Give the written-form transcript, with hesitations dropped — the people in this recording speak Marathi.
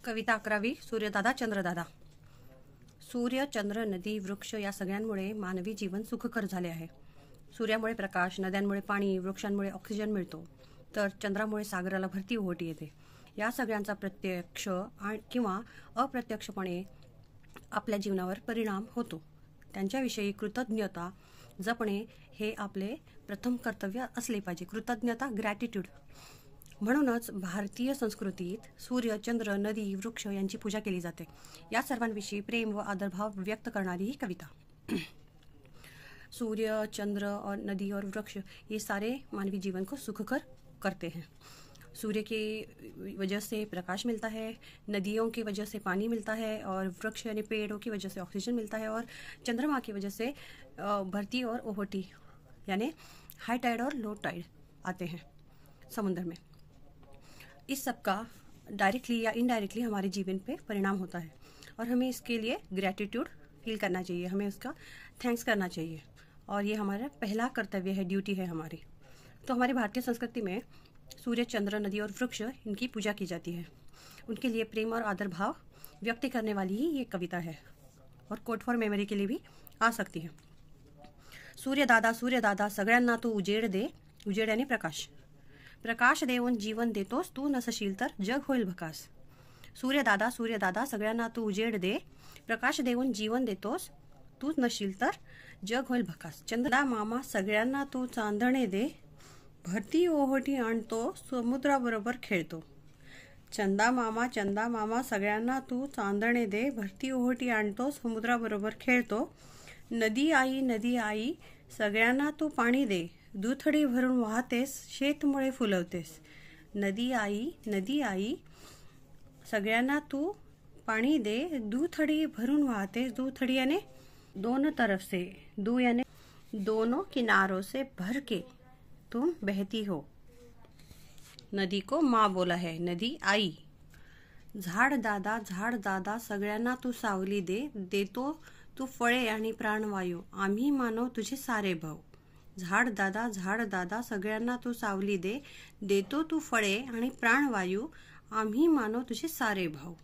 कविता 11वी. सूर्यदादा चंद्रदादा. सूर्य, चंद्र, नदी, वृक्ष या सगळ्यांमुळे मानवी जीवन सुखकर झाले आहे. सूर्यामुळे प्रकाश, नद्यांमुळे पाणी, वृक्षांमुळे ऑक्सिजन मिळतो, तर चंद्रामुळे सागराला भरती ओहोटी येते. या सगळ्यांचा प्रत्यक्ष किंवा अप्रत्यक्षपणे आपल्या जीवनावर परिणाम होतो. त्यांच्याविषयी कृतज्ञता जपणे हे आपले प्रथम कर्तव्य असले पाहिजे. कृतज्ञता, ग्रॅटिट्यूड. म्हणूनच भारतीय संस्कृतीत सूर्य, चंद्र, नदी, वृक्ष यांची पूजा केली जाते. या सर्वांविषयी प्रेम व आदरभाव व्यक्त करणारी ही कविता. सूर्य, चंद्र और नदी और वृक्ष ये सारे मानवी जीवन को सुखकर करते हैं. सूर्य की वजह से प्रकाश मिलता है, नदियों की वजह से पानी मिलता है, और वृक्ष यानी पेड़ों की वजह से ऑक्सीजन मिलता है, और चंद्रमा की वजह से भरती और ओहोटी यानी हाई टाइड और लो टाइड आते हैं समुद्र में. इस सब का डायरेक्टली या इनडायरेक्टली हमारे जीवन पे परिणाम होता है, और हमें इसके लिए ग्रैटिट्यूड फील करना चाहिए, हमें उसका थैंक्स करना चाहिए, और ये हमारा पहला कर्तव्य है, ड्यूटी है हमारी. तो हमारी भारतीय संस्कृति में सूर्य, चंद्र, नदी और वृक्ष इनकी पूजा की जाती है. उनके लिए प्रेम और आदर भाव व्यक्त करने वाली ही ये कविता है, और कोट फॉर मेमोरी के लिए भी आ सकती है. सूर्यदादा सगळ्यांना तू उजेड दे. उजेड यानी प्रकाश. प्रकाश देऊन जीवन देतोस, तू नसशील तर जग होईल भकास. सूर्यदादा सगळ्यांना तू उजेड दे. प्रकाश देऊन जीवन देतोस, तू नसशील तर जग होईल भकास. चंदा मामा सगळ्यांना तू चांदणे दे. भरती ओहोटी आणतो, समुद्राबरोबर खेळतो. चंदा मामा सगळ्यांना तू चांदणे दे. भरती ओहोटी आणतो, समुद्राबरोबर खेळतो. नदी आई सगळ्यांना तू पाणी दे. दुथडी भरून वाहतेस, शेतमुळे फुलवतेस. नदी आई सगळ्यांना तू पाणी दे. दुथडी भरून वाहतेस. दुथडी यानी दोनों तरफ से, दू यानी दोनों किनारों से भर के तुम बहती हो. नदी को माँ बोला है, नदी आई. झाड दादा सगळ्यांना तू सावली दे. देतो तू फळे आणि प्राणवायू, आम्ही मानव तुझे सारे भाऊ. झाड दादा सगळ्यांना तू सावली दे. देतो तू फळे आणि प्राणवायू, आम्ही मानव तुझे सारे भाऊ.